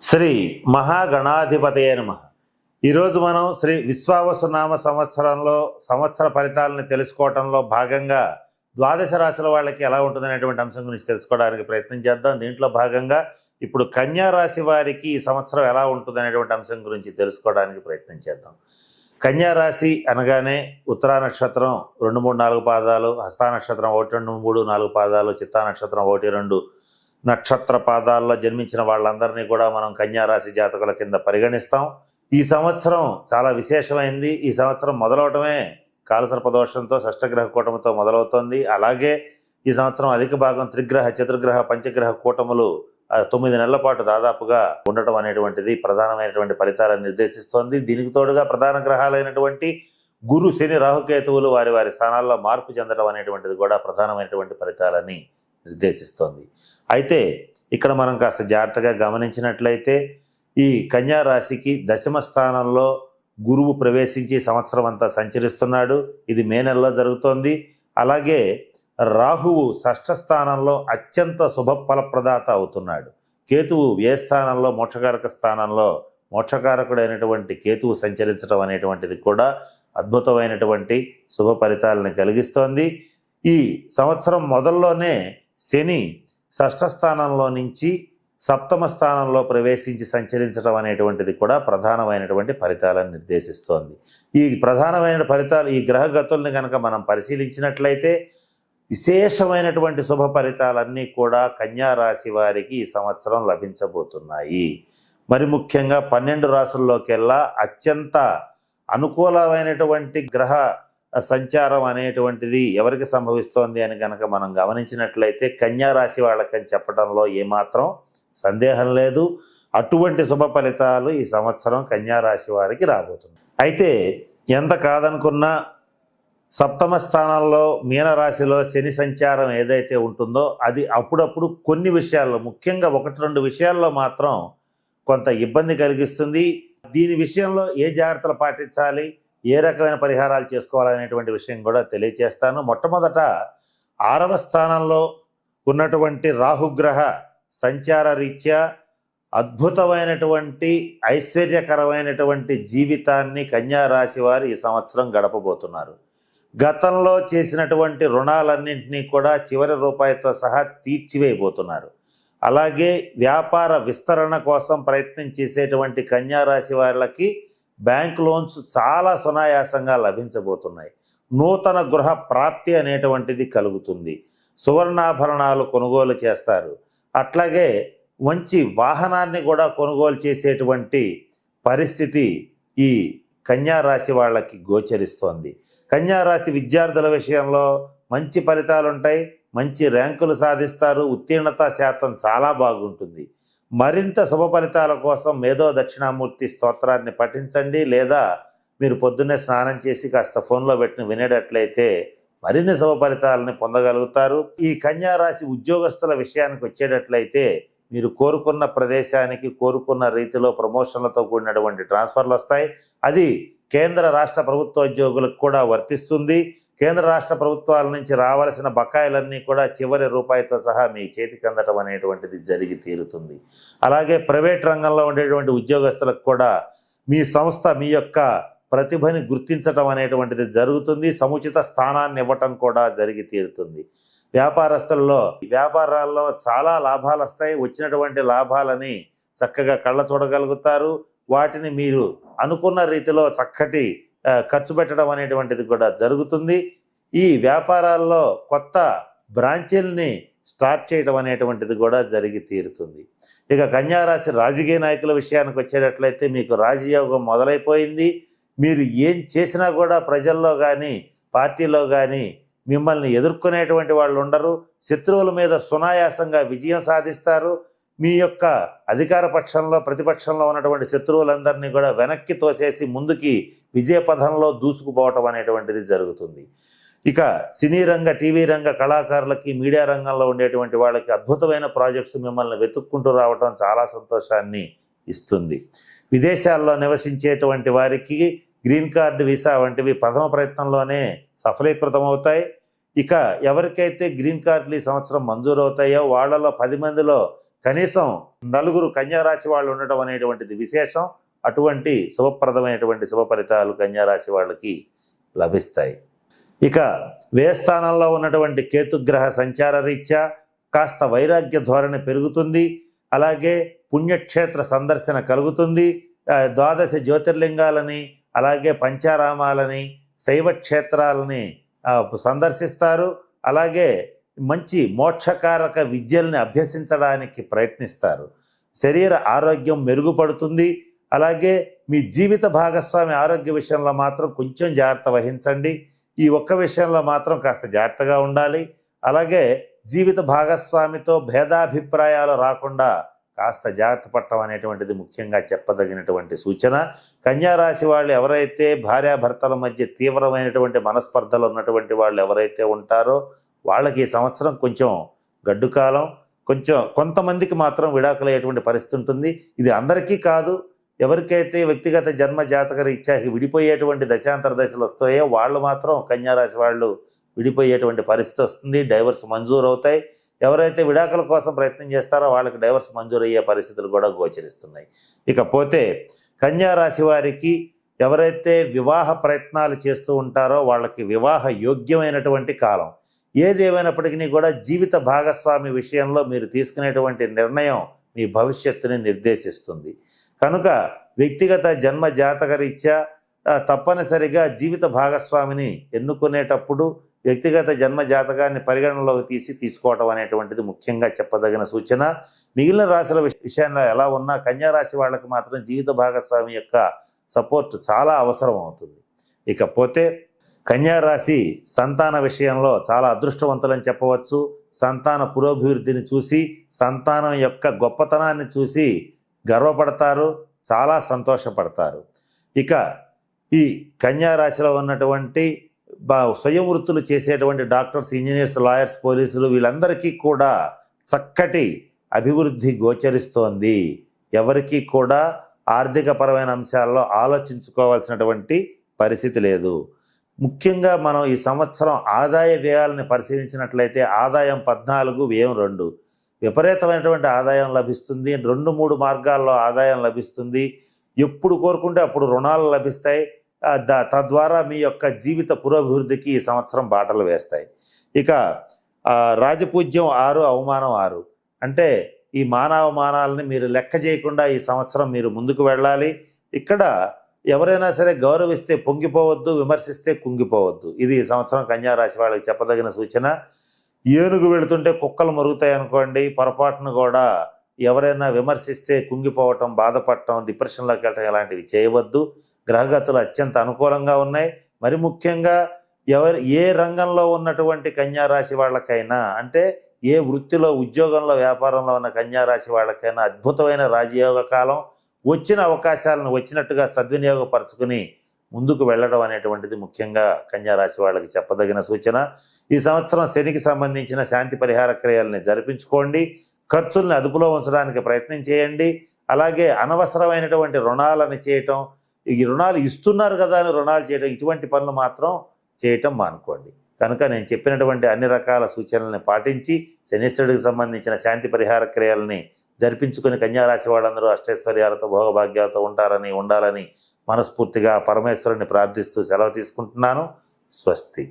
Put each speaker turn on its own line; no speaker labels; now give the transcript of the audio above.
శ్రీ మహాగణాధిపతయే నమః. ఈరోజు మనం శ్రీ విశ్వావసునామ సంవత్సరంలో సంవత్సర ఫలితాలను తెలుసుకోవటంలో భాగంగా ద్వాదశ రాశుల వాళ్ళకి ఎలా ఉంటుందనేటువంటి అంశం గురించి తెలుసుకోవడానికి ప్రయత్నం చేద్దాం. దీంట్లో భాగంగా ఇప్పుడు కన్యా రాశి వారికి ఈ సంవత్సరం ఎలా ఉంటుందనేటువంటి అంశం గురించి తెలుసుకోవడానికి ప్రయత్నం చేద్దాం. కన్యా రాశి అనగానే ఉత్తరా నక్షత్రం 2, 3, 4 పాదాలు, హస్తా నక్షత్రం 1, 2, 3, 4 పాదాలు, చిత్తా నక్షత్రం 1, 2 నక్షత్ర పాదాల్లో జన్మించిన వాళ్ళందరినీ కూడా మనం కన్యా రాశి జాతకుల కింద పరిగణిస్తాం. ఈ సంవత్సరం చాలా విశేషమైంది. ఈ సంవత్సరం మొదలవటమే కాలసర్పదోషంతో షష్టగ్రహ కూటమితో మొదలవుతోంది. అలాగే ఈ సంవత్సరం అధిక భాగం త్రిగ్రహ, చతుర్గ్రహ, పంచగ్రహ కూటములు 9 నెలల పాటు దాదాపుగా ఉండటం అనేటువంటిది ప్రధానమైనటువంటి ఫలితాలను నిర్దేశిస్తోంది. దీనికి తోడుగా ప్రధాన గ్రహాలైనటువంటి గురు, శని, రాహుకేతువులు వారి వారి స్థానాల్లో మార్పు చెందడం అనేటువంటిది కూడా ప్రధానమైనటువంటి ఫలితాలని నిర్దేశిస్తోంది. అయితే ఇక్కడ మనం కాస్త జాగ్రత్తగా గమనించినట్లయితే ఈ కన్యా రాశికి దశమ స్థానంలో గురువు ప్రవేశించి సంవత్సరం అంతా సంచరిస్తున్నాడు. ఇది మే నెలలో జరుగుతోంది. అలాగే రాహువు షష్ఠ స్థానంలో అత్యంత శుభఫలప్రదాత అవుతున్నాడు. కేతువు ఏ స్థానంలో, మోక్షకారక స్థానంలో మోక్షకారకుడైనటువంటి కేతువు సంచరించడం అనేటువంటిది కూడా అద్భుతమైనటువంటి శుభ ఫలితాలను కలిగిస్తోంది. ఈ సంవత్సరం మొదల్లోనే శని షష్ఠ స్థానంలో నుంచి సప్తమ స్థానంలో ప్రవేశించి సంచరించడం అనేటువంటిది కూడా ప్రధానమైనటువంటి ఫలితాలను నిర్దేశిస్తోంది. ఈ ప్రధానమైన ఫలితాలు, ఈ గ్రహగతుల్ని కనుక మనం పరిశీలించినట్లయితే విశేషమైనటువంటి శుభ ఫలితాలన్నీ కూడా కన్యా రాశి వారికి ఈ సంవత్సరం లభించబోతున్నాయి. మరి ముఖ్యంగా 12 రాశుల్లోకెల్లా అత్యంత అనుకూలమైనటువంటి గ్రహ సంచారం అనేటువంటిది ఎవరికి సంభవిస్తోంది అని కనుక మనం గమనించినట్లయితే కన్యా రాశి వాళ్ళకని చెప్పడంలో ఏమాత్రం సందేహం లేదు. అటువంటి శుభ ఫలితాలు ఈ సంవత్సరం కన్యా రాశి వారికి రాబోతుంది. అయితే ఎంత కాదనుకున్నా సప్తమ స్థానంలో మీనరాశిలో శని సంచారం ఏదైతే ఉంటుందో అది అప్పుడప్పుడు కొన్ని విషయాల్లో, ముఖ్యంగా 1-2 విషయాల్లో మాత్రం కొంత ఇబ్బంది కలిగిస్తుంది. దీని విషయంలో ఏ జాగ్రత్తలు పాటించాలి, ఏ రకమైన పరిహారాలు చేసుకోవాలనేటువంటి విషయం కూడా తెలియచేస్తాను. మొట్టమొదట 6వ స్థానంలో ఉన్నటువంటి రాహుగ్రహ సంచార రీత్యా అద్భుతమైనటువంటి ఐశ్వర్యకరమైనటువంటి జీవితాన్ని కన్యా రాశి వారు ఈ సంవత్సరం గడపబోతున్నారు. గతంలో చేసినటువంటి రుణాలన్నింటినీ కూడా చివరి రూపాయితో సహా తీర్చివేయబోతున్నారు. అలాగే వ్యాపార విస్తరణ కోసం ప్రయత్నం చేసేటువంటి కన్యా రాశి వాళ్ళకి బ్యాంక్ లోన్స్ చాలా సునాయాసంగా లభించబోతున్నాయి. నూతన గృహ ప్రాప్తి అనేటువంటిది కలుగుతుంది. సువర్ణాభరణాలు కొనుగోలు చేస్తారు. అట్లాగే మంచి వాహనాన్ని కూడా కొనుగోలు చేసేటువంటి పరిస్థితి ఈ కన్యా రాశి వాళ్ళకి గోచరిస్తోంది. కన్యా రాశి విద్యార్థుల విషయంలో మంచి ఫలితాలు ఉంటాయి. మంచి ర్యాంకులు సాధిస్తారు. ఉత్తీర్ణత శాతం చాలా బాగుంటుంది. మరింత శుభ ఫలితాల కోసం మేధో దక్షిణామూర్తి స్తోత్రాన్ని పఠించండి, లేదా మీరు పొద్దున్నే స్నానం చేసి కాస్త ఫోన్లో పెట్టిన వినేటట్లయితే మరిన్ని శుభ ఫలితాలని పొందగలుగుతారు. ఈ కన్యా రాశి ఉద్యోగస్తుల విషయానికి వచ్చేటట్లయితే మీరు కోరుకున్న ప్రదేశానికి కోరుకున్న రీతిలో ప్రమోషన్లతో కూడినటువంటి ట్రాన్స్ఫర్లు వస్తాయి. అది కేంద్ర రాష్ట్ర ప్రభుత్వోద్యోగులకు కూడా వర్తిస్తుంది. కేంద్ర రాష్ట్ర ప్రభుత్వాల నుంచి రావాల్సిన బకాయిలన్నీ కూడా చివరి రూపాయితో సహా మీ చేతికి అందటం అనేటువంటిది జరిగి తీరుతుంది. అలాగే ప్రైవేట్ రంగంలో ఉండేటువంటి ఉద్యోగస్తులకు కూడా మీ సంస్థ మీ యొక్క ప్రతిభని గుర్తించటం అనేటువంటిది జరుగుతుంది. సముచిత స్థానాన్ని ఇవ్వటం కూడా జరిగి తీరుతుంది. వ్యాపారాల్లో చాలా లాభాలు వస్తాయి. వచ్చినటువంటి లాభాలని చక్కగా కళ్ళ చూడగలుగుతారు. వాటిని మీరు అనుకున్న రీతిలో చక్కటి ఖర్చు పెట్టడం అనేటువంటిది కూడా జరుగుతుంది. ఈ వ్యాపారాల్లో కొత్త బ్రాంచీల్ని స్టార్ట్ చేయడం అనేటువంటిది కూడా జరిగి తీరుతుంది. ఇక కన్యా రాశి రాజకీయ నాయకుల విషయానికి వచ్చేటట్లయితే మీకు రాజయోగం మొదలైపోయింది. మీరు ఏం చేసినా కూడా ప్రజల్లో కానీ పార్టీలో కానీ మిమ్మల్ని ఎదుర్కొనేటువంటి వాళ్ళు ఉండరు. శత్రువుల మీద సునాయాసంగా విజయం సాధిస్తారు. మీ యొక్క అధికార పక్షంలో ప్రతిపక్షంలో ఉన్నటువంటి శత్రువులందరినీ కూడా వెనక్కి తోసేసి ముందుకి విజయపథంలో దూసుకుపోవటం అనేటువంటిది జరుగుతుంది. ఇక సినీ రంగ, టీవీ రంగ కళాకారులకి, మీడియా రంగంలో ఉండేటువంటి వాళ్ళకి అద్భుతమైన ప్రాజెక్ట్స్ మిమ్మల్ని వెతుక్కుంటూ రావటం చాలా సంతోషాన్ని ఇస్తుంది. విదేశాల్లో నివసించేటువంటి వారికి గ్రీన్ కార్డు, వీసా వంటివి ప్రథమ ప్రయత్నంలోనే సఫలీకృతమవుతాయి. ఇక ఎవరికైతే గ్రీన్ కార్డులు ఈ సంవత్సరం మంజూరు అవుతాయో వాళ్ళలో 10 మందిలో కనీసం నలుగురు కన్యారాశి వాళ్ళు ఉండటం అనేటువంటిది విశేషం. అటువంటి శుభప్రదమైనటువంటి శుభ ఫలితాలు కన్యారాశి వాళ్ళకి లభిస్తాయి. ఇక వ్యయ స్థానంలో ఉన్నటువంటి కేతుగ్రహ సంచార రీత్యా కాస్త వైరాగ్య ధోరణి పెరుగుతుంది. అలాగే పుణ్యక్షేత్ర సందర్శన కలుగుతుంది. ద్వాదశ జ్యోతిర్లింగాలని అలాగే పంచారామాలని శైవ క్షేత్రాలని సందర్శిస్తారు. అలాగే మంచి మోక్షకారక విద్యల్ని అభ్యసించడానికి ప్రయత్నిస్తారు. శరీర ఆరోగ్యం మెరుగుపడుతుంది. అలాగే మీ జీవిత భాగస్వామి ఆరోగ్య విషయంలో మాత్రం కొంచెం జాగ్రత్త వహించండి. ఈ ఒక్క విషయంలో మాత్రం కాస్త జాగ్రత్తగా ఉండాలి. అలాగే జీవిత భాగస్వామితో భేదాభిప్రాయాలు రాకుండా కాస్త జాగ్రత్త పడటం అనేటువంటిది ముఖ్యంగా చెప్పదగినటువంటి సూచన. కన్యారాశి వాళ్ళు ఎవరైతే భార్యాభర్తల మధ్య తీవ్రమైనటువంటి మనస్పర్ధలు ఉన్నటువంటి వాళ్ళు ఎవరైతే ఉంటారో వాళ్ళకి ఈ సంవత్సరం కొంచెం గడ్డు కాలం. కొంతమందికి మాత్రం విడాకులయ్యేటువంటి పరిస్థితి ఉంటుంది. ఇది అందరికీ కాదు. ఎవరికైతే వ్యక్తిగత జన్మ జాతక రీత్యా విడిపోయేటువంటి దశాంతర దశలు వస్తాయో వాళ్ళు మాత్రం కన్యారాశి వాళ్ళు విడిపోయేటువంటి పరిస్థితి వస్తుంది. డైవర్స్ మంజూరు అవుతాయి. ఎవరైతే విడాకుల కోసం ప్రయత్నం చేస్తారో వాళ్ళకి డైవర్స్ మంజూరు అయ్యే పరిస్థితులు కూడా గోచరిస్తున్నాయి. ఇకపోతే కన్యారాశి వారికి ఎవరైతే వివాహ ప్రయత్నాలు చేస్తూ ఉంటారో వాళ్ళకి వివాహ యోగ్యమైనటువంటి కాలం. ఏదేమైనప్పటికీ కూడా జీవిత భాగస్వామి విషయంలో మీరు తీసుకునేటువంటి నిర్ణయం మీ భవిష్యత్తుని నిర్దేశిస్తుంది. కనుక వ్యక్తిగత జన్మ జాతక రీత్యా తప్పనిసరిగా జీవిత భాగస్వామిని ఎన్నుకునేటప్పుడు వ్యక్తిగత జన్మ జాతకాన్ని పరిగణనలోకి తీసుకోవటం అనేటువంటిది ముఖ్యంగా చెప్పదగిన సూచన. మిగిలిన రాశుల విషయంలో ఎలా ఉన్నా కన్యారాశి వాళ్ళకి మాత్రం జీవిత భాగస్వామి యొక్క సపోర్ట్ చాలా అవసరం అవుతుంది. ఇకపోతే కన్యారాశి సంతాన విషయంలో చాలా అదృష్టవంతులని చెప్పవచ్చు. సంతాన పురోభివృద్ధిని చూసి సంతానం యొక్క గొప్పతనాన్ని చూసి గర్వపడతారు, చాలా సంతోషపడతారు. ఇక ఈ కన్యారాశిలో ఉన్నటువంటి స్వయం వృత్తులు చేసేటువంటి డాక్టర్స్, ఇంజనీర్స్, లాయర్స్, పోలీసులు వీళ్ళందరికీ కూడా చక్కటి అభివృద్ధి గోచరిస్తోంది. ఎవరికీ కూడా ఆర్థికపరమైన అంశాల్లో ఆలోచించుకోవాల్సినటువంటి పరిస్థితి లేదు. ముఖ్యంగా మనం ఈ సంవత్సరం ఆదాయ వ్యయాలను పరిశీలించినట్లయితే ఆదాయం 14, వ్యయం 2. విపరీతమైనటువంటి ఆదాయం లభిస్తుంది. 2-3 మార్గాల్లో ఆదాయం లభిస్తుంది. ఎప్పుడు కోరుకుంటే అప్పుడు రుణాలు లభిస్తాయి. తద్వారా మీ యొక్క జీవిత పురోభివృద్ధికి ఈ సంవత్సరం బాటలు వేస్తాయి. ఇక రాజపూజ్యం 6, అవమానం 6. అంటే ఈ మానవమానాలని మీరు లెక్క చేయకుండా ఈ సంవత్సరం మీరు ముందుకు వెళ్ళాలి. ఇక్కడ ఎవరైనా సరే గౌరవిస్తే పొంగిపోవద్దు, విమర్శిస్తే కుంగిపోవద్దు. ఇది ఈ సంవత్సరం కన్యారాశి వాళ్ళకి చెప్పదగిన సూచన. ఏనుగు వెళుతుంటే కుక్కలు మరుగుతాయి అనుకోండి. పొరపాటును కూడా ఎవరైనా విమర్శిస్తే కుంగిపోవటం, బాధపడటం, డిప్రెషన్లోకి వెళ్ళటం ఇలాంటివి చేయవద్దు. గ్రహగతులు అత్యంత అనుకూలంగా ఉన్నాయి. మరి ముఖ్యంగా ఏ రంగంలో ఉన్నటువంటి కన్యారాశి వాళ్ళకైనా, అంటే ఏ వృత్తిలో, ఉద్యోగంలో, వ్యాపారంలో ఉన్న కన్యారాశి వాళ్ళకైనా అద్భుతమైన రాజయోగ కాలం. వచ్చిన అవకాశాలను వచ్చినట్టుగా సద్వినియోగపరచుకుని ముందుకు వెళ్ళడం అనేటువంటిది ముఖ్యంగా కన్యారాశి వాళ్ళకి చెప్పదగిన సూచన. ఈ సంవత్సరం శనికి సంబంధించిన శాంతి పరిహార క్రియల్ని జరిపించుకోండి. ఖర్చుల్ని అదుపులో ఉంచడానికి ప్రయత్నం చేయండి. అలాగే అనవసరమైనటువంటి రుణాలని చేయటం, ఈ రుణాలు ఇస్తున్నారు కదా అని రుణాలు చేయటం, ఇటువంటి పనులు మాత్రం చేయటం మానుకోండి. కనుక నేను చెప్పినటువంటి అన్ని రకాల సూచనల్ని పాటించి శనీశ్వరుడికి సంబంధించిన శాంతి పరిహార క్రియల్ని జరిపించుకుని కన్యారాశి వాళ్ళందరూ అష్టైశ్వర్యాలతో భోగభాగ్యాలతో ఉండాలని మనస్ఫూర్తిగా పరమేశ్వరుని ప్రార్థిస్తూ సెలవు తీసుకుంటున్నాను. స్వస్తి.